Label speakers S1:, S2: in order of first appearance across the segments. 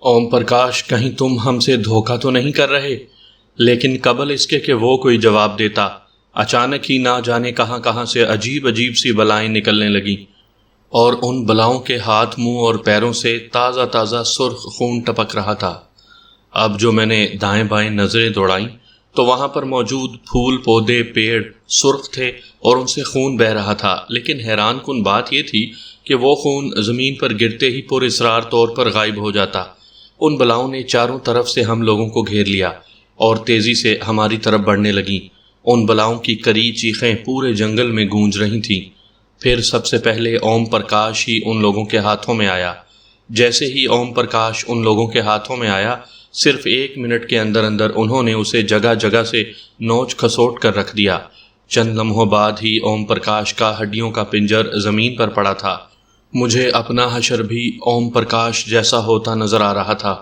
S1: اوم پرکاش، کہیں تم ہم سے دھوکہ تو نہیں کر رہے؟ لیکن قبل اس کے کہ وہ کوئی جواب دیتا، اچانک ہی نہ جانے کہاں کہاں سے عجیب عجیب سی بلائیں نکلنے لگیں، اور ان بلاؤں کے ہاتھ، منہ اور پیروں سے تازہ تازہ سرخ خون ٹپک رہا تھا۔ اب جو میں نے دائیں بائیں نظریں دوڑائیں تو وہاں پر موجود پھول، پودے، پیڑ سرخ تھے اور ان سے خون بہہ رہا تھا، لیکن حیران کن بات یہ تھی کہ وہ خون زمین پر گرتے ہی پر اسرار طور پر غائب ہو جاتا۔ ان بلاؤں نے چاروں طرف سے ہم لوگوں کو گھیر لیا اور تیزی سے ہماری طرف بڑھنے لگیں۔ ان بلاؤں کی کری چیخیں پورے جنگل میں گونج رہی تھیں۔ پھر سب سے پہلے اوم پرکاش ہی ان لوگوں کے ہاتھوں میں آیا۔ جیسے ہی اوم پرکاش ان لوگوں کے ہاتھوں میں آیا، صرف 1 منٹ کے اندر اندر انہوں نے اسے جگہ جگہ سے نوچ کھسوٹ کر رکھ دیا۔ چند لمحوں بعد ہی اوم پرکاش کا ہڈیوں کا پنجر زمین پر پڑا تھا۔ مجھے اپنا حشر بھی اوم پرکاش جیسا ہوتا نظر آ رہا تھا۔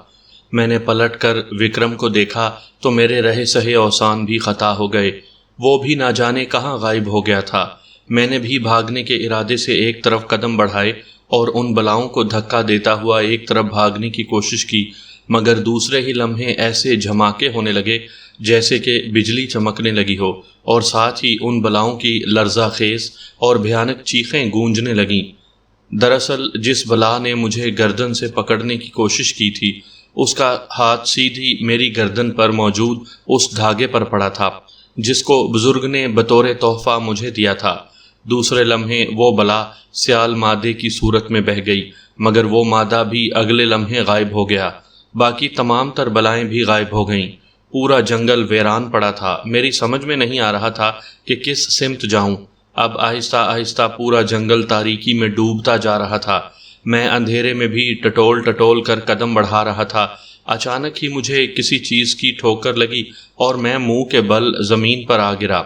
S1: میں نے پلٹ کر وکرم کو دیکھا تو میرے رہے سہے اوسان بھی خطا ہو گئے۔ وہ بھی نہ جانے کہاں غائب ہو گیا تھا۔ میں نے بھی بھاگنے کے ارادے سے ایک طرف قدم بڑھائے اور ان بلاؤں کو دھکا دیتا ہوا ایک طرف بھاگنے کی کوشش کی، مگر دوسرے ہی لمحے ایسے جھماکے ہونے لگے جیسے کہ بجلی چمکنے لگی ہو، اور ساتھ ہی ان بلاؤں کی لرزہ خیز اور بھیانک چیخیں گونجنے لگیں۔ دراصل جس بلا نے مجھے گردن سے پکڑنے کی کوشش کی تھی، اس کا ہاتھ سیدھی میری گردن پر موجود اس دھاگے پر پڑا تھا جس کو بزرگ نے بطور تحفہ مجھے دیا تھا۔ دوسرے لمحے وہ بلا سیال مادے کی صورت میں بہہ گئی، مگر وہ مادہ بھی اگلے لمحے غائب ہو گیا۔ باقی تمام تر بلائیں بھی غائب ہو گئیں۔ پورا جنگل ویران پڑا تھا۔ میری سمجھ میں نہیں آ رہا تھا کہ کس سمت جاؤں۔ اب آہستہ آہستہ پورا جنگل تاریکی میں ڈوبتا جا رہا تھا۔ میں اندھیرے میں بھی ٹٹول ٹٹول کر قدم بڑھا رہا تھا۔ اچانک ہی مجھے کسی چیز کی ٹھوکر لگی اور میں منہ کے بل زمین پر آ گرا۔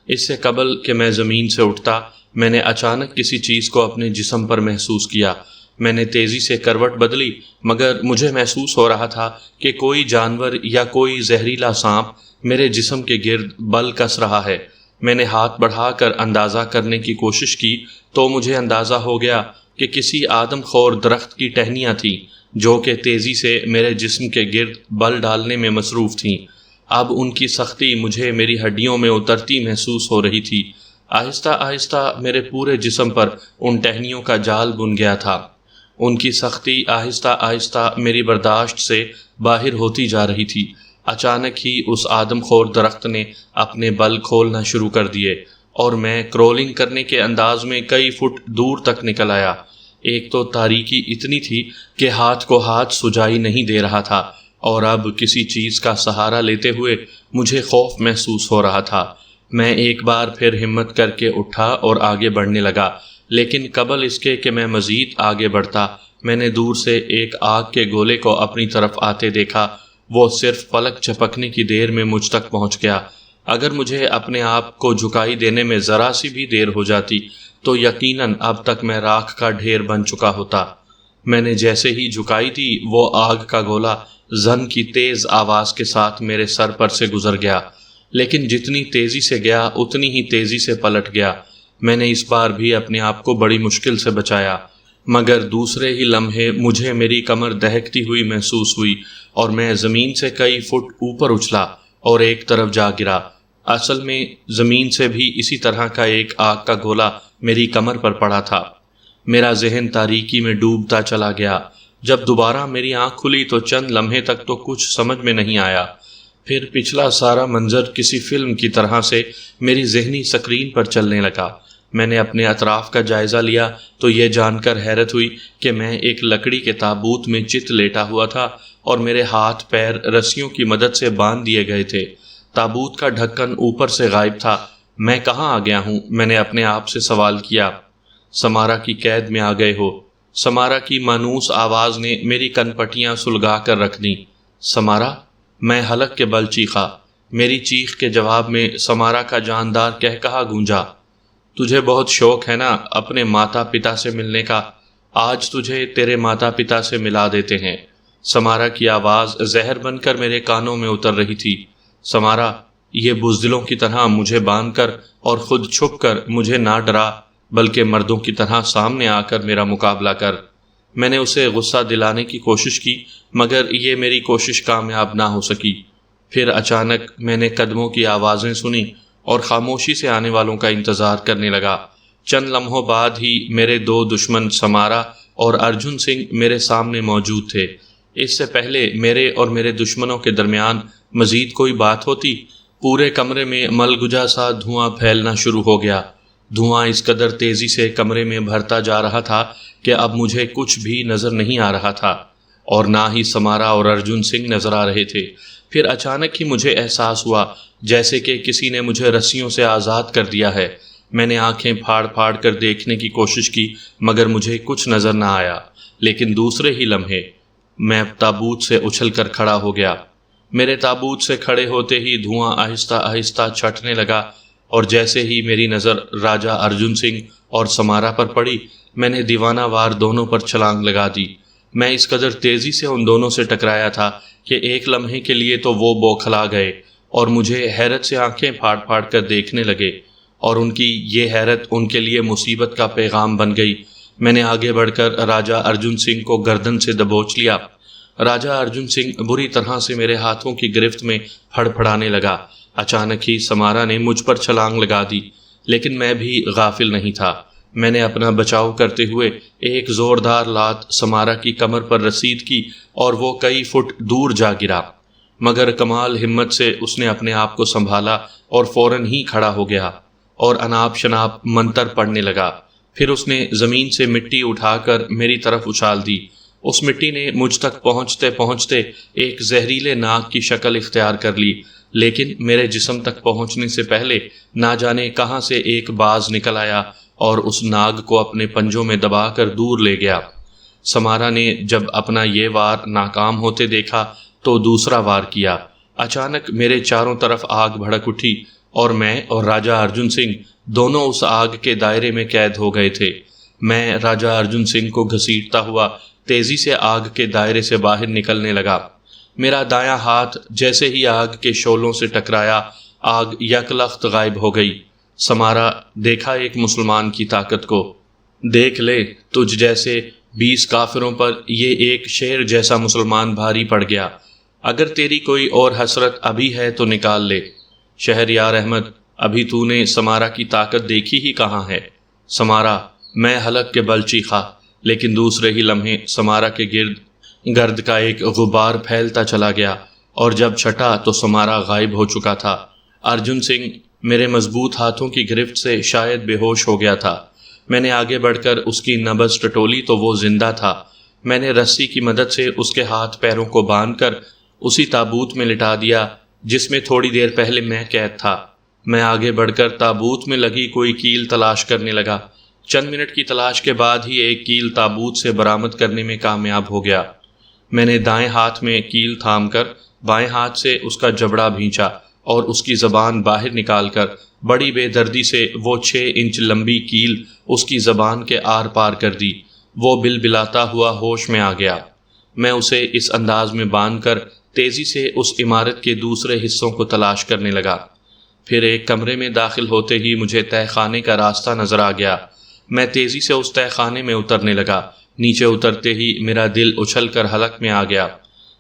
S1: اس سے قبل کہ میں زمین سے اٹھتا، میں نے اچانک کسی چیز کو اپنے جسم پر محسوس کیا۔ میں نے تیزی سے کروٹ بدلی، مگر مجھے محسوس ہو رہا تھا کہ کوئی جانور یا کوئی زہریلا سانپ میرے جسم کے گرد بل کس رہا ہے۔ میں نے ہاتھ بڑھا کر اندازہ کرنے کی کوشش کی تو مجھے اندازہ ہو گیا کہ کسی آدم خور درخت کی ٹہنیاں تھیں جو کہ تیزی سے میرے جسم کے گرد بل ڈالنے میں مصروف تھیں۔ اب ان کی سختی مجھے میری ہڈیوں میں اترتی محسوس ہو رہی تھی۔ آہستہ آہستہ میرے پورے جسم پر ان ٹہنیوں کا جال بن گیا تھا۔ ان کی سختی آہستہ آہستہ میری برداشت سے باہر ہوتی جا رہی تھی۔ اچانک ہی اس آدم خور درخت نے اپنے بل کھولنا شروع کر دیے اور میں کرولنگ کرنے کے انداز میں کئی فٹ دور تک نکل آیا۔ ایک تو تاریکی اتنی تھی کہ ہاتھ کو ہاتھ سجائی نہیں دے رہا تھا، اور اب کسی چیز کا سہارا لیتے ہوئے مجھے خوف محسوس ہو رہا تھا۔ میں ایک بار پھر ہمت کر کے اٹھا اور آگے بڑھنے لگا، لیکن قبل اس کے کہ میں مزید آگے بڑھتا، میں نے دور سے ایک آگ کے گولے کو اپنی طرف آتے دیکھا۔ وہ صرف پلک جھپکنے کی دیر میں مجھ تک پہنچ گیا۔ اگر مجھے اپنے آپ کو جھکائی دینے میں ذرا سی بھی دیر ہو جاتی تو یقیناً اب تک میں راکھ کا ڈھیر بن چکا ہوتا۔ میں نے جیسے ہی جھکائی دی، وہ آگ کا گولا زن کی تیز آواز کے ساتھ میرے سر پر سے گزر گیا، لیکن جتنی تیزی سے گیا اتنی ہی تیزی سے پلٹ گیا۔ میں نے اس بار بھی اپنے آپ کو بڑی مشکل سے بچایا، مگر دوسرے ہی لمحے مجھے میری کمر دہکتی ہوئی محسوس ہوئی اور میں زمین سے کئی فٹ اوپر اچھلا اور ایک طرف جا گرا۔ اصل میں زمین سے بھی اسی طرح کا ایک آگ کا گولا میری کمر پر پڑا تھا۔ میرا ذہن تاریکی میں ڈوبتا چلا گیا۔ جب دوبارہ میری آنکھ کھلی تو چند لمحے تک تو کچھ سمجھ میں نہیں آیا۔ پھر پچھلا سارا منظر کسی فلم کی طرح سے میری ذہنی سکرین پر چلنے لگا۔ میں نے اپنے اطراف کا جائزہ لیا تو یہ جان کر حیرت ہوئی کہ میں ایک لکڑی کے تابوت میں چت لیٹا ہوا تھا اور میرے ہاتھ پیر رسیوں کی مدد سے باندھ دیے گئے تھے۔ تابوت کا ڈھکن اوپر سے غائب تھا۔ میں کہاں آ گیا ہوں؟ میں نے اپنے آپ سے سوال کیا۔ سمارا کی قید میں آ گئے ہو، سمارا کی مانوس آواز نے میری کن پٹیاں سلگا کر رکھ دیں۔ سمارا؟ میں حلق کے بل چیخا۔ میری چیخ کے جواب میں سمارا کا جاندار کہا گونجا، تجھے بہت شوق ہے نا اپنے ماتا پتا سے ملنے کا، آج تجھے تیرے ماتا پتا سے ملا دیتے ہیں۔ سمارا کی آواز زہر بن کر میرے کانوں میں اتر رہی تھی۔ سمارا، یہ بزدلوں کی طرح مجھے باندھ کر اور خود چھپ کر مجھے نہ ڈرا، بلکہ مردوں کی طرح سامنے آ کر میرا مقابلہ کر۔ میں نے اسے غصہ دلانے کی کوشش کی مگر یہ میری کوشش کامیاب نہ ہو سکی۔ پھر اچانک میں نے قدموں کی آوازیں سنی اور خاموشی سے آنے والوں کا انتظار کرنے لگا۔ چند لمحوں بعد ہی میرے دو دشمن سمارا اور ارجن سنگھ میرے سامنے موجود تھے۔ اس سے پہلے میرے اور میرے دشمنوں کے درمیان مزید کوئی بات ہوتی، پورے کمرے میں ملگجا سا دھواں پھیلنا شروع ہو گیا۔ دھواں اس قدر تیزی سے کمرے میں بھرتا جا رہا تھا کہ اب مجھے کچھ بھی نظر نہیں آ رہا تھا اور نہ ہی سمارا اور ارجن سنگھ نظر آ رہے تھے۔ پھر اچانک ہی مجھے احساس ہوا جیسے کہ کسی نے مجھے رسیوں سے آزاد کر دیا ہے۔ میں نے آنکھیں پھاڑ پھاڑ کر دیکھنے کی کوشش کی مگر مجھے کچھ نظر نہ آیا، لیکن دوسرے ہی لمحے میں تابوت سے اچھل کر کھڑا ہو گیا۔ میرے تابوت سے کھڑے ہوتے ہی دھواں آہستہ آہستہ چھٹنے لگا اور جیسے ہی میری نظر راجہ ارجن سنگھ اور سمارا پر پڑی، میں نے دیوانہ وار دونوں پر چھلانگ لگا دی۔ میں اس قدر تیزی سے ان دونوں سے ٹکرایا تھا کہ ایک لمحے کے لیے تو وہ بوکھلا گئے اور مجھے حیرت سے آنکھیں پھاڑ پھاڑ کر دیکھنے لگے، اور ان کی یہ حیرت ان کے لیے مصیبت کا پیغام بن گئی۔ میں نے آگے بڑھ کر راجہ ارجن سنگھ کو گردن سے دبوچ لیا۔ راجہ ارجن سنگھ بری طرح سے میرے ہاتھوں کی گرفت میں پھڑپھڑانے لگا۔ اچانک ہی سمارا نے مجھ پر چھلانگ لگا دی، لیکن میں بھی غافل نہیں تھا۔ میں نے اپنا بچاؤ کرتے ہوئے ایک زوردار لات سمارا کی کمر پر رسید کی اور وہ کئی فٹ دور جا گرا، مگر کمال ہمت سے اس نے اپنے آپ کو سنبھالا اور فوراً ہی کھڑا ہو گیا اور اناپ شناپ منتر پڑھنے لگا۔ پھر اس نے زمین سے مٹی اٹھا کر میری طرف اچھال دی۔ اس مٹی نے مجھ تک پہنچتے پہنچتے ایک زہریلے ناگ کی شکل اختیار کر لی، لیکن میرے جسم تک پہنچنے سے پہلے نہ جانے کہاں سے ایک باز نکل آیا اور اس ناگ کو اپنے پنجوں میں دبا کر دور لے گیا۔ سمارا نے جب اپنا یہ وار ناکام ہوتے دیکھا تو دوسرا وار کیا۔ اچانک میرے چاروں طرف آگ بھڑک اٹھی اور میں اور راجہ ارجن سنگھ دونوں اس آگ کے دائرے میں قید ہو گئے تھے۔ میں راجہ ارجن سنگھ کو گھسیٹتا ہوا تیزی سے آگ کے دائرے سے باہر نکلنے لگا۔ میرا دایاں ہاتھ جیسے ہی آگ کے شعلوں سے ٹکرایا، آگ یکلخت غائب ہو گئی۔ سمارا دیکھا ایک مسلمان کی طاقت کو، دیکھ لے تجھ جیسے 20 کافروں پر یہ ایک شیر جیسا مسلمان بھاری پڑ گیا۔ اگر تیری کوئی اور حسرت ابھی ہے تو نکال لے۔ شہریار احمد، ابھی تو نے سمارا کی طاقت دیکھی ہی کہاں ہے؟ سمارا، میں حلق کے بل چیخا، لیکن دوسرے ہی لمحے سمارا کے گرد کا ایک غبار پھیلتا چلا گیا اور جب چھٹا تو سمارا غائب ہو چکا تھا۔ ارجن سنگھ میرے مضبوط ہاتھوں کی گرفت سے شاید بے ہوش ہو گیا تھا۔ میں نے آگے بڑھ کر اس کی نبض ٹٹولی تو وہ زندہ تھا۔ میں نے رسی کی مدد سے اس کے ہاتھ پیروں کو باندھ کر اسی تابوت میں لٹا دیا جس میں تھوڑی دیر پہلے میں قید تھا۔ میں آگے بڑھ کر تابوت میں لگی کوئی کیل تلاش کرنے لگا۔ چند منٹ کی تلاش کے بعد ہی ایک کیل تابوت سے برآمد کرنے میں کامیاب ہو گیا۔ میں نے دائیں ہاتھ میں کیل تھام کر بائیں ہاتھ سے اس کا جبڑا بھینچا اور اس کی زبان باہر نکال کر بڑی بے دردی سے وہ 6 انچ لمبی کیل اس کی زبان کے آر پار کر دی۔ وہ بلبلاتا ہوا ہوش میں آ گیا۔ میں اسے اس انداز میں باندھ کر تیزی سے اس عمارت کے دوسرے حصوں کو تلاش کرنے لگا۔ پھر ایک کمرے میں داخل ہوتے ہی مجھے تہہ خانے کا راستہ نظر آ گیا۔ میں تیزی سے اس تہہ خانے میں اترنے لگا۔ نیچے اترتے ہی میرا دل اچھل کر حلق میں آ گیا۔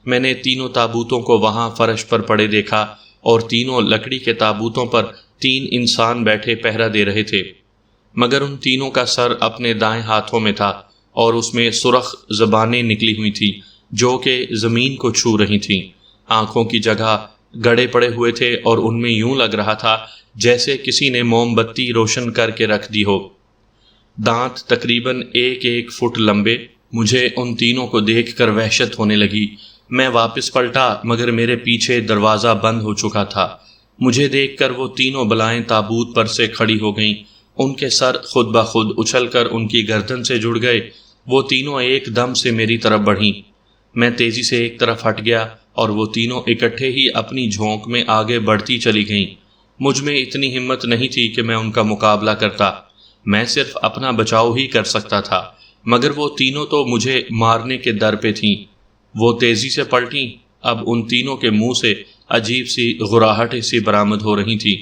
S1: میں نے تینوں تابوتوں کو وہاں فرش پر پڑے دیکھا اور تینوں لکڑی کے تابوتوں پر 3 انسان بیٹھے پہرا دے رہے تھے، مگر ان تینوں کا سر اپنے دائیں ہاتھوں میں تھا اور اس میں سرخ زبانیں نکلی ہوئی تھیں جو کہ زمین کو چھو رہی تھیں۔ آنکھوں کی جگہ گڑے پڑے ہوئے تھے اور ان میں یوں لگ رہا تھا جیسے کسی نے موم بتی روشن کر کے رکھ دی ہو۔ دانت تقریباً 1 فٹ لمبے۔ مجھے ان تینوں کو دیکھ کر وحشت ہونے لگی۔ میں واپس پلٹا مگر میرے پیچھے دروازہ بند ہو چکا تھا۔ مجھے دیکھ کر وہ تینوں بلائیں تابوت پر سے کھڑی ہو گئیں۔ ان کے سر خود بخود اچھل کر ان کی گردن سے جڑ گئے۔ وہ تینوں ایک دم سے میری طرف بڑھیں۔ میں تیزی سے ایک طرف ہٹ گیا اور وہ تینوں اکٹھے ہی اپنی جھونک میں آگے بڑھتی چلی گئیں۔ مجھ میں اتنی ہمت نہیں تھی کہ میں ان کا مقابلہ کرتا۔ میں صرف اپنا بچاؤ ہی کر سکتا تھا، مگر وہ تینوں تو مجھے مارنے کے در پہ تھیں۔ وہ تیزی سے پلٹیں۔ اب ان تینوں کے منہ سے عجیب سی غراہٹیں سی برآمد ہو رہی تھیں۔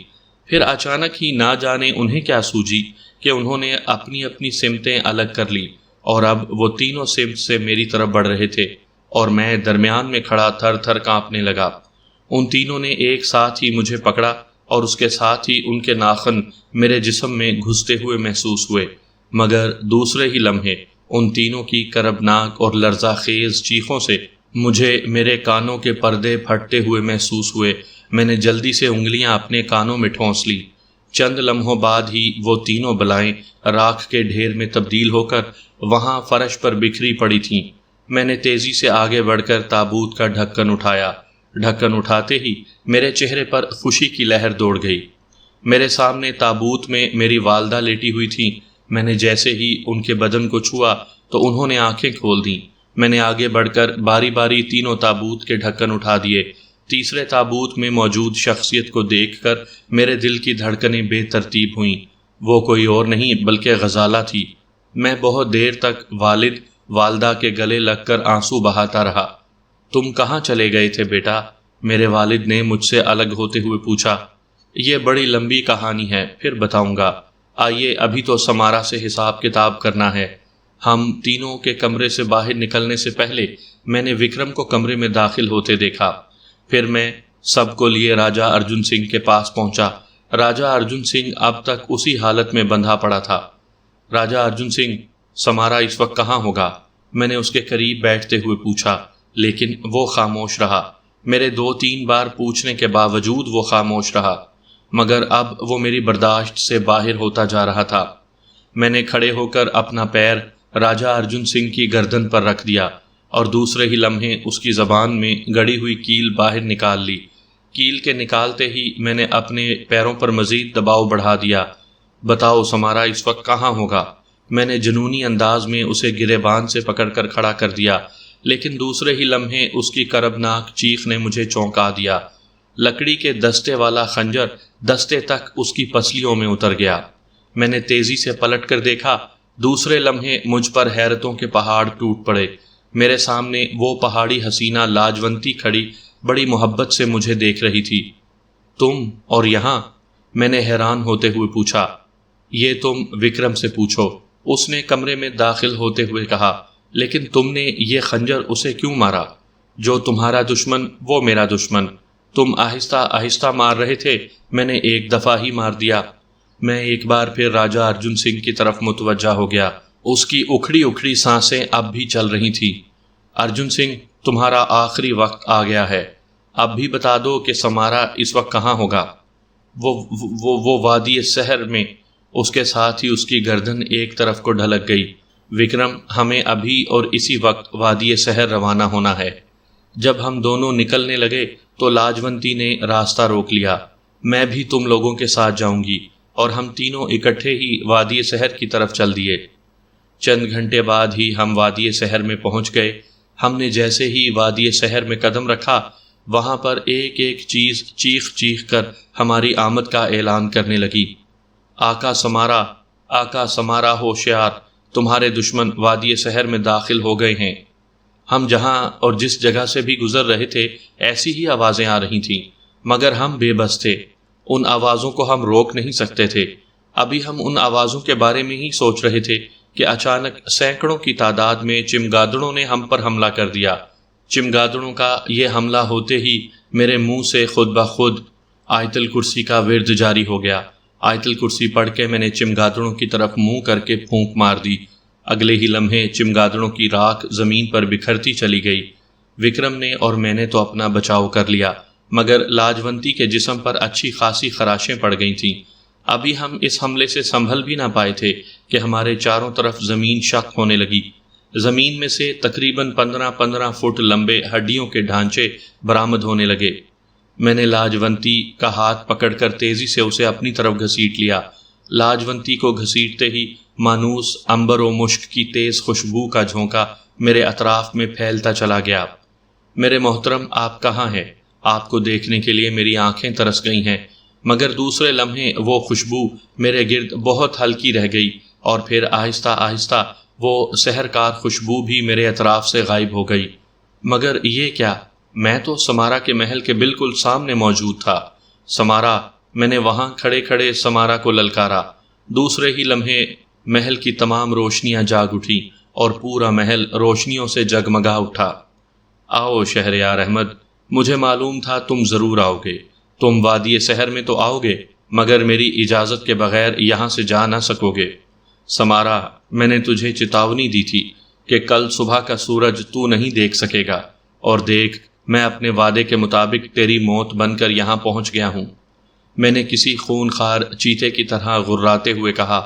S1: پھر اچانک ہی نہ جانے انہیں کیا سوجی کہ انہوں نے اپنی اپنی سمتیں الگ کر لی اور اب وہ تینوں سمت سے میری طرف بڑھ رہے تھے اور میں درمیان میں کھڑا تھر تھر کانپنے لگا۔ ان تینوں نے ایک ساتھ ہی مجھے پکڑا اور اس کے ساتھ ہی ان کے ناخن میرے جسم میں گھستے ہوئے محسوس ہوئے، مگر دوسرے ہی لمحے ان تینوں کی کربناک اور لرزہ خیز چیخوں سے مجھے میرے کانوں کے پردے پھٹتے ہوئے محسوس ہوئے۔ میں نے جلدی سے انگلیاں اپنے کانوں میں ٹھونس لی۔ چند لمحوں بعد ہی وہ تینوں بلائیں راکھ کے ڈھیر میں تبدیل ہو کر وہاں فرش پر بکھری پڑی تھیں۔ میں نے تیزی سے آگے بڑھ کر تابوت کا ڈھکن اٹھایا۔ ڈھکن اٹھاتے ہی میرے چہرے پر خوشی کی لہر دوڑ گئی۔ میرے سامنے تابوت میں میری والدہ لیٹی ہوئی تھیں۔ میں نے جیسے ہی ان کے بدن کو چھوا تو انہوں نے آنکھیں کھول دیں۔ میں نے آگے بڑھ کر باری باری تینوں تابوت کے ڈھکن اٹھا دیے۔ تیسرے تابوت میں موجود شخصیت کو دیکھ کر میرے دل کی دھڑکنیں بے ترتیب ہوئیں۔ وہ کوئی اور نہیں بلکہ غزالہ تھی۔ میں بہت دیر تک والد والدہ کے گلے لگ کر آنسو بہاتا رہا۔ تم کہاں چلے گئے تھے بیٹا؟ میرے والد نے مجھ سے الگ ہوتے ہوئے پوچھا۔ یہ بڑی لمبی کہانی ہے، پھر بتاؤں گا۔ آئیے ابھی تو سمارا سے حساب کتاب کرنا ہے۔ ہم تینوں کے کمرے سے باہر نکلنے سے پہلے میں نے وکرم کو کمرے میں داخل ہوتے دیکھا۔ پھر میں سب کو لیے راجہ ارجن سنگھ کے پاس پہنچا۔ راجہ ارجن سنگھ اب تک اسی حالت میں بندھا پڑا تھا۔ راجہ ارجن سنگھ، سمارا اس وقت کہاں ہوگا؟ میں نے اس کے قریب بیٹھتے ہوئے پوچھا، لیکن وہ خاموش رہا۔ میرے 2-3 بار پوچھنے کے باوجود وہ خاموش رہا، مگر اب وہ میری برداشت سے باہر ہوتا جا رہا تھا۔ میں نے کھڑے ہو کر اپنا پیر راجہ ارجن سنگھ کی گردن پر رکھ دیا اور دوسرے ہی لمحے اس کی زبان میں گڑی ہوئی کیل باہر نکال لی۔ کیل کے نکالتے ہی میں نے اپنے پیروں پر مزید دباؤ بڑھا دیا۔ بتاؤ سمارا اس وقت کہاں ہوگا؟ میں نے جنونی انداز میں اسے گریبان سے پکڑ کر کھڑا کر دیا، لیکن دوسرے ہی لمحے اس کی کربناک چیخ نے مجھے چونکا دیا۔ لکڑی کے دستے والا خنجر دستے تک اس کی پسلیوں میں اتر گیا۔ میں نے تیزی سے پلٹ کر دیکھا۔ دوسرے لمحے مجھ پر حیرتوں کے پہاڑ ٹوٹ پڑے۔ میرے سامنے وہ پہاڑی حسینہ لاجونتی کھڑی بڑی محبت سے مجھے دیکھ رہی تھی۔ تم اور یہاں؟ میں نے حیران ہوتے ہوئے پوچھا۔ یہ تم وکرم سے پوچھو، اس نے کمرے میں داخل ہوتے ہوئے کہا۔ لیکن تم نے یہ خنجر اسے کیوں مارا؟ جو تمہارا دشمن وہ میرا دشمن۔ تم آہستہ آہستہ مار رہے تھے، میں نے ایک دفعہ ہی مار دیا۔ میں ایک بار پھر راجہ ارجن سنگھ کی طرف متوجہ ہو گیا۔ اس کی اکھڑی اکھڑی سانسیں اب بھی چل رہی تھیں۔ ارجن سنگھ، تمہارا آخری وقت آ گیا ہے۔ اب بھی بتا دو کہ سمارا اس وقت کہاں ہوگا؟ وہ وادی سحر میں۔ اس کے ساتھ ہی اس کی گردن ایک طرف کو ڈھلک گئی۔ وکرم، ہمیں ابھی اور اسی وقت وادی سحر روانہ ہونا ہے۔ جب ہم دونوں نکلنے لگے تو لاجونتی نے راستہ روک لیا۔ میں بھی تم لوگوں کے ساتھ جاؤں گی، اور ہم تینوں اکٹھے ہی وادی سحر کی طرف چل دیے۔ چند گھنٹے بعد ہی ہم وادی سحر میں پہنچ گئے۔ ہم نے جیسے ہی وادی سحر میں قدم رکھا، وہاں پر ایک ایک چیز چیخ چیخ کر ہماری آمد کا اعلان کرنے لگی۔ آقا سمارا، آقا سمارا ہوشیار، تمہارے دشمن وادی سحر میں داخل ہو گئے ہیں۔ ہم جہاں اور جس جگہ سے بھی گزر رہے تھے ایسی ہی آوازیں آ رہی تھیں، مگر ہم بے بس تھے۔ ان آوازوں کو ہم روک نہیں سکتے تھے۔ ابھی ہم ان آوازوں کے بارے میں ہی سوچ رہے تھے کہ اچانک سینکڑوں کی تعداد میں چمگادڑوں نے ہم پر حملہ کر دیا۔ چمگادڑوں کا یہ حملہ ہوتے ہی میرے منہ سے خود بخود آیت الکرسی کا ورد جاری ہو گیا۔ آیت الکرسی پڑھ کے میں نے چمگادڑوں کی طرف منہ کر کے پھونک مار دی۔ اگلے ہی لمحے چمگادڑوں کی راکھ زمین پر بکھرتی چلی گئی۔ وکرم نے اور میں نے تو اپنا بچاؤ کر لیا، مگر لاجونتی کے جسم پر اچھی خاصی خراشیں پڑ گئی تھیں۔ ابھی ہم اس حملے سے سنبھل بھی نہ پائے تھے کہ ہمارے چاروں طرف زمین شق ہونے لگی۔ زمین میں سے تقریباً 15 فٹ لمبے ہڈیوں کے ڈھانچے برآمد ہونے لگے۔ میں نے لاجونتی کا ہاتھ پکڑ کر تیزی سے اسے اپنی طرف گھسیٹ لیا۔ لاجونتی کو گھسیٹتے ہی مانوس عنبر و مشک کی تیز خوشبو کا جھونکا میرے اطراف میں پھیلتا چلا گیا۔ میرے محترم، آپ کہاں ہیں؟ آپ کو دیکھنے کے لیے میری آنکھیں ترس گئی ہیں، مگر دوسرے لمحے وہ خوشبو میرے گرد بہت ہلکی رہ گئی، اور پھر آہستہ آہستہ وہ سحرکار خوشبو بھی میرے اطراف سے غائب ہو گئی۔ مگر یہ کیا؟ میں تو سمارا کے محل کے بالکل سامنے موجود تھا۔ سمارا! میں نے وہاں کھڑے کھڑے سمارا کو للکارا۔ دوسرے ہی لمحے محل کی تمام روشنیاں جاگ اٹھیں اور پورا محل روشنیوں سے جگمگا اٹھا۔ آؤ شہریار احمد، مجھے معلوم تھا تم ضرور آؤ گے۔ تم وادی سحر میں تو آؤ گے، مگر میری اجازت کے بغیر یہاں سے جا نہ سکو گے۔ سمارا، میں نے تجھے چتاونی دی تھی کہ کل صبح کا سورج تو نہیں دیکھ سکے گا، اور دیکھ، میں اپنے وعدے کے مطابق تیری موت بن کر یہاں پہنچ گیا ہوں۔ میں نے کسی خون خوار چیتے کی طرح غراتے ہوئے کہا،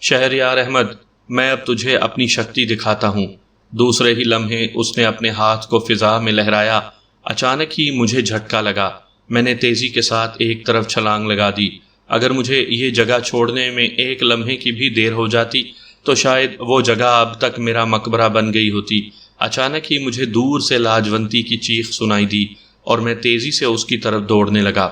S1: شہریار احمد، میں اب تجھے اپنی شکتی دکھاتا ہوں۔ دوسرے ہی لمحے اس نے اپنے ہاتھ کو فضا میں لہرایا۔ اچانک ہی مجھے جھٹکا لگا۔ میں نے تیزی کے ساتھ ایک طرف چھلانگ لگا دی۔ اگر مجھے یہ جگہ چھوڑنے میں ایک لمحے کی بھی دیر ہو جاتی تو شاید وہ جگہ اب تک میرا مقبرہ بن گئی ہوتی۔ اچانک ہی مجھے دور سے لاجونتی کی چیخ سنائی دی اور میں تیزی سے اس کی طرف دوڑنے لگا۔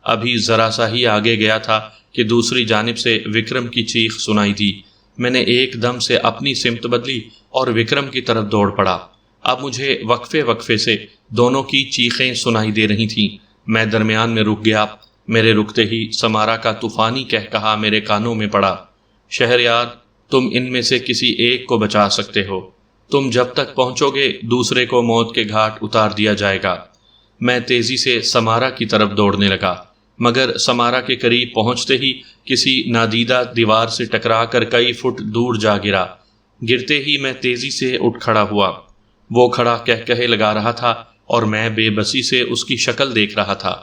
S1: ابھی ذرا سا ہی آگے گیا تھا کہ دوسری جانب سے وکرم کی چیخ سنائی دی۔ میں نے ایک دم سے اپنی سمت بدلی اور وکرم کی طرف دوڑ پڑا۔ اب مجھے وقفے وقفے سے دونوں کی چیخیں سنائی دے رہی تھیں۔ میں درمیان میں رک گیا۔ میرے رکتے ہی سمارا کا طوفانی کہکہا میرے کانوں میں پڑا، شہریار، تم ان میں سے کسی ایک کو بچا سکتے ہو۔ تم جب تک پہنچو گے دوسرے کو موت کے گھاٹ اتار دیا جائے گا۔ میں تیزی سے سمارا کی طرف دوڑنے لگا، مگر سمارا کے قریب پہنچتے ہی کسی نادیدہ دیوار سے ٹکرا کر کئی فٹ دور جا گرا۔ گرتے ہی میں تیزی سے اٹھ کھڑا ہوا۔ وہ کھڑا کہکہے لگا رہا تھا اور میں بے بسی سے اس کی شکل دیکھ رہا تھا۔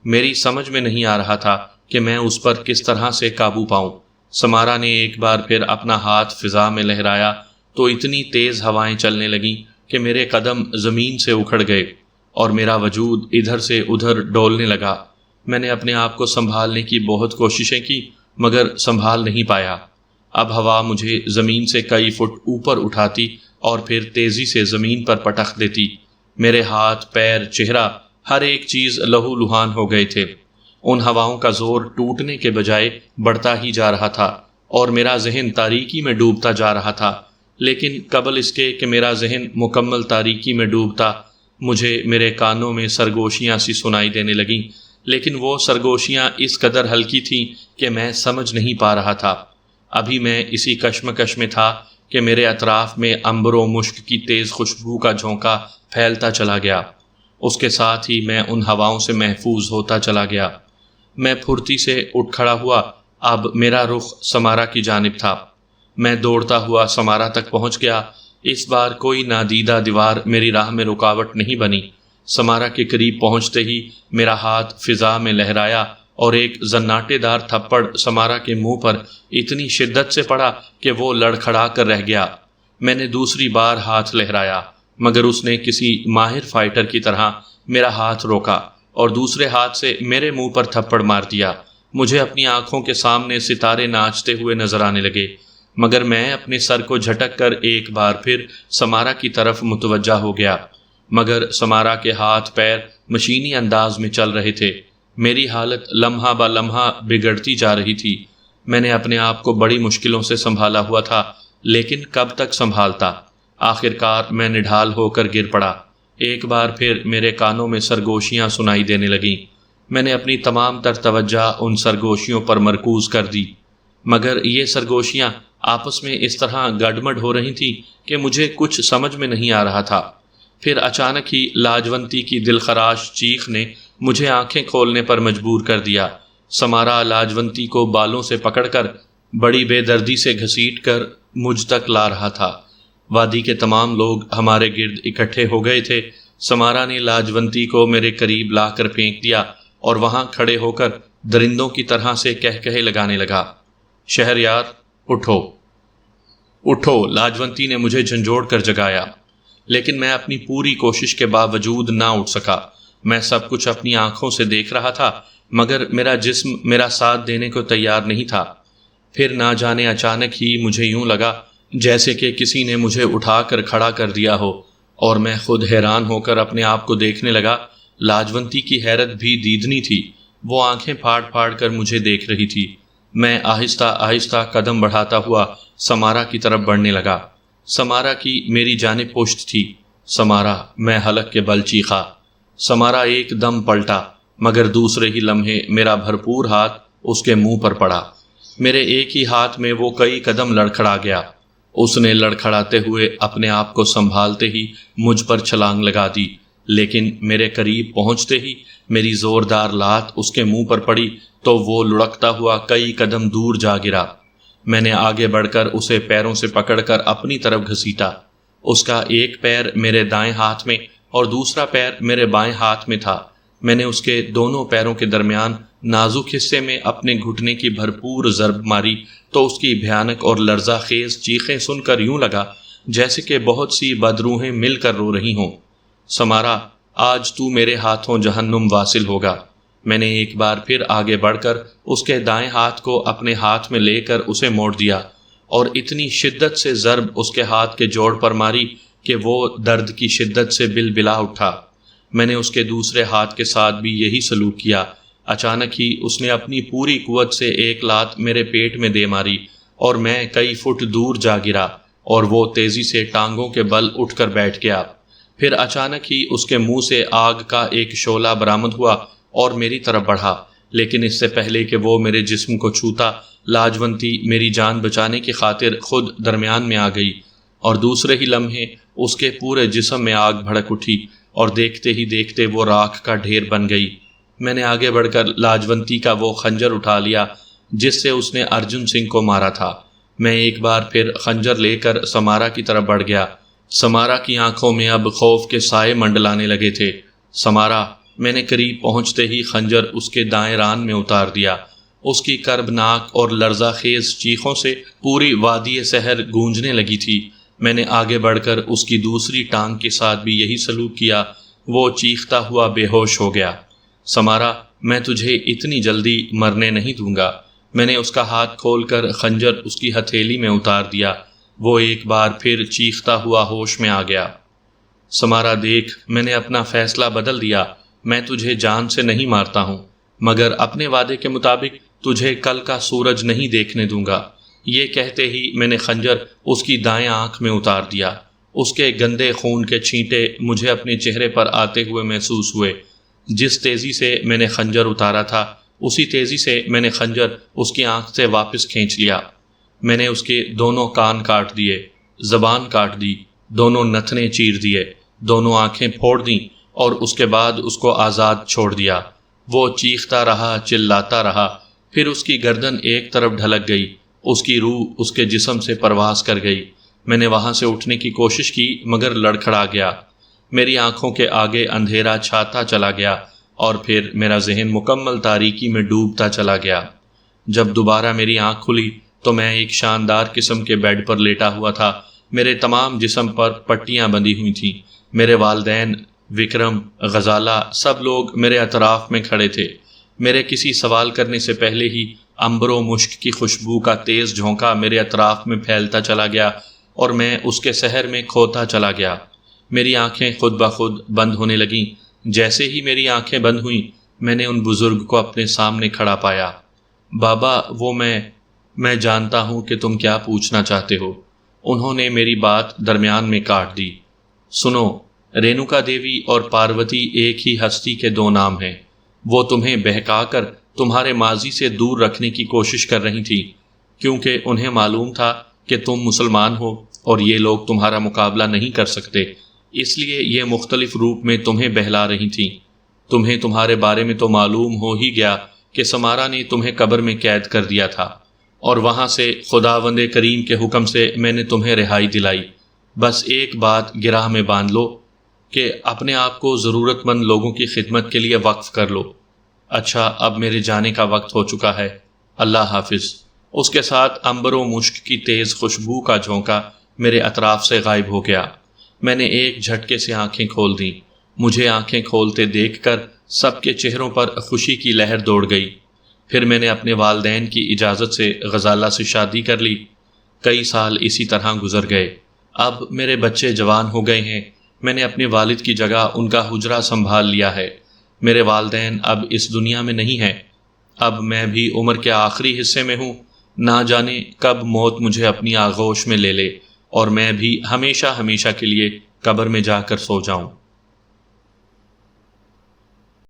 S1: میری سمجھ میں نہیں آ رہا تھا کہ میں اس پر کس طرح سے قابو پاؤں۔ سمارا نے ایک بار پھر اپنا ہاتھ فضا میں لہرایا تو اتنی تیز ہوائیں چلنے لگیں کہ میرے قدم زمین سے اکھڑ گئے اور میرا وجود ادھر سے ادھر ڈولنے لگا۔ میں نے اپنے آپ کو سنبھالنے کی بہت کوششیں کی، مگر سنبھال نہیں پایا۔ اب ہوا مجھے زمین سے کئی فٹ اوپر اٹھاتی اور پھر تیزی سے زمین پر پٹخ دیتی۔ میرے ہاتھ، پیر، چہرہ، ہر ایک چیز لہو لہان ہو گئے تھے۔ ان ہواؤں کا زور ٹوٹنے کے بجائے بڑھتا ہی جا رہا تھا اور میرا ذہن تاریکی میں ڈوبتا جا رہا تھا۔ لیکن قبل اس کے کہ میرا ذہن مکمل تاریکی میں ڈوبتا، مجھے میرے کانوں میں سرگوشیاں سی سنائی دینے لگیں، لیکن وہ سرگوشیاں اس قدر ہلکی تھیں کہ میں سمجھ نہیں پا رہا تھا۔ ابھی میں اسی کشمکش میں تھا کہ میرے اطراف میں عنبر و مشک کی تیز خوشبو کا جھونکا پھیلتا چلا گیا۔ اس کے ساتھ ہی میں ان ہواؤں سے محفوظ ہوتا چلا گیا۔ میں پھرتی سے اٹھ کھڑا ہوا۔ اب میرا رخ سمارا کی جانب تھا۔ میں دوڑتا ہوا سمارا تک پہنچ گیا۔ اس بار کوئی نادیدہ دیوار میری راہ میں رکاوٹ نہیں بنی۔ سمارا کے قریب پہنچتے ہی میرا ہاتھ فضا میں لہرایا اور ایک زناٹے دار تھپڑ سمارا کے منہ پر اتنی شدت سے پڑا کہ وہ لڑکھڑا کر رہ گیا۔ میں نے دوسری بار ہاتھ لہرایا، مگر اس نے کسی ماہر فائٹر کی طرح میرا ہاتھ روکا اور دوسرے ہاتھ سے میرے منہ پر تھپڑ مار دیا۔ مجھے اپنی آنکھوں کے سامنے ستارے ناچتے ہوئے نظر آنے لگے، مگر میں اپنے سر کو جھٹک کر ایک بار پھر سمارا کی طرف متوجہ ہو گیا، مگر سمارا کے ہاتھ پیر مشینی انداز میں چل رہے تھے۔ میری حالت لمحہ با لمحہ بگڑتی جا رہی تھی۔ میں نے اپنے آپ کو بڑی مشکلوں سے سنبھالا ہوا تھا، لیکن کب تک سنبھالتا؟ آخرکار میں نڈھال ہو کر گر پڑا۔ ایک بار پھر میرے کانوں میں سرگوشیاں سنائی دینے لگیں۔ میں نے اپنی تمام تر توجہ ان سرگوشیوں پر مرکوز کر دی، مگر یہ سرگوشیاں آپس میں اس طرح گڈمڈ ہو رہی تھیں کہ مجھے کچھ سمجھ میں نہیں آ رہا تھا۔ پھر اچانک ہی لاجونتی کی دلخراش چیخ نے مجھے آنکھیں کھولنے پر مجبور کر دیا۔ سمارا لاجونتی کو بالوں سے پکڑ کر بڑی بے دردی سے گھسیٹ کر مجھ تک لا رہا تھا۔ وادی کے تمام لوگ ہمارے گرد اکٹھے ہو گئے تھے۔ سمارا نے لاجونتی کو میرے قریب لا کر پھینک دیا اور وہاں کھڑے ہو کر درندوں کی طرح سے کہکہے لگانے لگا، شہریار، اٹھو اٹھو۔ لاجونتی نے مجھے جھنجھوڑ کر جگایا، لیکن میں اپنی پوری کوشش کے باوجود نہ اٹھ سکا۔ میں سب کچھ اپنی آنکھوں سے دیکھ رہا تھا، مگر میرا جسم میرا ساتھ دینے کو تیار نہیں تھا۔ پھر نہ جانے اچانک ہی مجھے یوں لگا جیسے کہ کسی نے مجھے اٹھا کر کھڑا کر دیا ہو، اور میں خود حیران ہو کر اپنے آپ کو دیکھنے لگا۔ لاجونتی کی حیرت بھی دیدنی تھی۔ وہ آنکھیں پھاڑ پھاڑ کر مجھے دیکھ رہی تھی۔ میں آہستہ آہستہ قدم بڑھاتا ہوا سمارا کی طرف بڑھنے لگا۔ سمارا کی میری جانب پشت تھی۔ سمارا، میں حلق کے بل چیخا۔ سمارا ایک دم پلٹا، مگر دوسرے ہی لمحے میرا بھرپور ہاتھ اس کے منہ پر پڑا۔ میرے ایک ہی ہاتھ میں وہ کئی قدم لڑکھڑا گیا۔ اس نے لڑکھڑاتے ہوئے اپنے آپ کو سنبھالتے ہی مجھ پر چھلانگ لگا دی، لیکن میرے قریب پہنچتے ہی میری زوردار لات اس کے منہ پر پڑی تو وہ لڑکتا ہوا کئی قدم دور جا گرا۔ میں نے آگے بڑھ کر اسے پیروں سے پکڑ کر اپنی طرف گھسیٹا۔ اس کا ایک پیر میرے دائیں ہاتھ میں اور دوسرا پیر میرے بائیں ہاتھ میں تھا۔ میں نے اس کے دونوں پیروں کے درمیان نازک حصے میں اپنے گھٹنے کی بھرپور ضرب ماری تو اس کی بھیانک اور لرزہ خیز چیخیں سن کر یوں لگا جیسے کہ بہت سی بدروحیں مل کر رو رہی ہوں۔ سمارا، آج تو میرے ہاتھوں جہنم واصل ہوگا۔ میں نے ایک بار پھر آگے بڑھ کر اس کے دائیں ہاتھ کو اپنے ہاتھ میں لے کر اسے موڑ دیا اور اتنی شدت سے ضرب اس کے ہاتھ کے جوڑ پر ماری کہ وہ درد کی شدت سے بلبلا اٹھا۔ میں نے اس کے دوسرے ہاتھ کے ساتھ بھی یہی سلوک کیا۔ اچانک ہی اس نے اپنی پوری قوت سے ایک لات میرے پیٹ میں دے ماری اور میں کئی فٹ دور جا گرا اور وہ تیزی سے ٹانگوں کے بل اٹھ کر بیٹھ گیا۔ پھر اچانک ہی اس کے منہ سے آگ کا ایک شعلہ برآمد ہوا اور میری طرف بڑھا، لیکن اس سے پہلے کہ وہ میرے جسم کو چھوتا، لاجونتی میری جان بچانے کی خاطر خود درمیان میں آ گئی اور دوسرے ہی لمحے اس کے پورے جسم میں آگ بھڑک اٹھی اور دیکھتے ہی دیکھتے وہ راکھ کا ڈھیر بن گئی۔ میں نے آگے بڑھ کر لاجونتی کا وہ خنجر اٹھا لیا جس سے اس نے ارجن سنگھ کو مارا تھا۔ میں ایک بار پھر خنجر لے کر سمارا کی طرف بڑھ گیا۔ سمارا کی آنکھوں میں اب خوف کے سائے منڈلانے لگے تھے۔ سمارا، میں نے قریب پہنچتے ہی خنجر اس کے دائیں ران میں اتار دیا۔ اس کی کربناک اور لرزہ خیز چیخوں سے پوری وادی سحر گونجنے لگی تھی۔ میں نے آگے بڑھ کر اس کی دوسری ٹانگ کے ساتھ بھی یہی سلوک کیا۔ وہ چیختا ہوا بے ہوش ہو گیا۔ سمارا، میں تجھے اتنی جلدی مرنے نہیں دوں گا۔ میں نے اس کا ہاتھ کھول کر خنجر اس کی ہتھیلی میں اتار دیا۔ وہ ایک بار پھر چیختا ہوا ہوش میں آ گیا۔ سمارا دیکھ، میں نے اپنا فیصلہ بدل دیا۔ میں تجھے جان سے نہیں مارتا ہوں، مگر اپنے وعدے کے مطابق تجھے کل کا سورج نہیں دیکھنے دوں گا۔ یہ کہتے ہی میں نے خنجر اس کی دائیں آنکھ میں اتار دیا۔ اس کے گندے خون کے چھینٹے مجھے اپنے چہرے پر آتے ہوئے محسوس ہوئے۔ جس تیزی سے میں نے خنجر اتارا تھا اسی تیزی سے میں نے خنجر اس کی آنکھ سے واپس کھینچ لیا۔ میں نے اس کے دونوں کان کاٹ دیے، زبان کاٹ دی، دونوں نتنے چیر دیے، دونوں آنکھیں پھوڑ دیں اور اس کے بعد اس کو آزاد چھوڑ دیا۔ وہ چیختا رہا، چلاتا رہا، پھر اس کی گردن ایک طرف ڈھلک گئی، اس کی روح اس کے جسم سے پرواز کر گئی۔ میں نے وہاں سے اٹھنے کی کوشش کی مگر لڑکھڑا گیا۔ میری آنکھوں کے آگے اندھیرا چھاتا چلا گیا اور پھر میرا ذہن مکمل تاریکی میں ڈوبتا چلا گیا۔ جب دوبارہ میری آنکھ کھلی تو میں ایک شاندار قسم کے بیڈ پر لیٹا ہوا تھا۔ میرے تمام جسم پر پٹیاں بندھی ہوئی تھیں۔ میرے والدین، وکرم، غزالہ، سب لوگ میرے اطراف میں کھڑے تھے۔ میرے کسی سوال کرنے سے پہلے ہی عنبر و مشک کی خوشبو کا تیز جھونکا میرے اطراف میں پھیلتا چلا گیا اور میں اس کے سحر میں کھوتا چلا گیا۔ میری آنکھیں خود بخود بند ہونے لگیں۔ جیسے ہی میری آنکھیں بند ہوئیں میں نے ان بزرگ کو اپنے سامنے کھڑا پایا۔ بابا، وہ میں جانتا ہوں کہ تم کیا پوچھنا چاہتے ہو۔ انہوں نے میری بات درمیان میں کاٹ دی۔ سنو، رینوکا دیوی اور پاروتی ایک ہی ہستی کے دو نام ہیں۔ وہ تمہیں بہکا کر تمہارے ماضی سے دور رکھنے کی کوشش کر رہی تھی، کیونکہ انہیں معلوم تھا کہ تم مسلمان ہو اور یہ لوگ تمہارا مقابلہ نہیں کر سکتے، اس لیے یہ مختلف روپ میں تمہیں بہلا رہی تھیں۔ تمہیں تمہارے بارے میں تو معلوم ہو ہی گیا کہ سمارا نے تمہیں قبر میں قید کر دیا تھا اور وہاں سے خداوند کریم کے حکم سے میں نے تمہیں رہائی دلائی۔ بس ایک بات گراہ میں باندھ لو کہ اپنے آپ کو ضرورت مند لوگوں کی خدمت کے لیے وقف کر لو۔ اچھا، اب میرے جانے کا وقت ہو چکا ہے، اللہ حافظ۔ اس کے ساتھ عنبر و مشک کی تیز خوشبو کا جھونکا میرے اطراف سے غائب ہو گیا۔ میں نے ایک جھٹکے سے آنکھیں کھول دیں۔ مجھے آنکھیں کھولتے دیکھ کر سب کے چہروں پر خوشی کی لہر دوڑ گئی۔ پھر میں نے اپنے والدین کی اجازت سے غزالہ سے شادی کر لی۔ کئی سال اسی طرح گزر گئے۔ اب میرے بچے جوان ہو گئے ہیں۔ میں نے اپنے والد کی جگہ ان کا حجرہ سنبھال لیا ہے۔ میرے والدین اب اس دنیا میں نہیں ہیں۔ اب میں بھی عمر کے آخری حصے میں ہوں۔ نہ جانے کب موت مجھے اپنی آغوش میں لے لے اور میں بھی ہمیشہ ہمیشہ کے لیے قبر میں جا کر سو جاؤں۔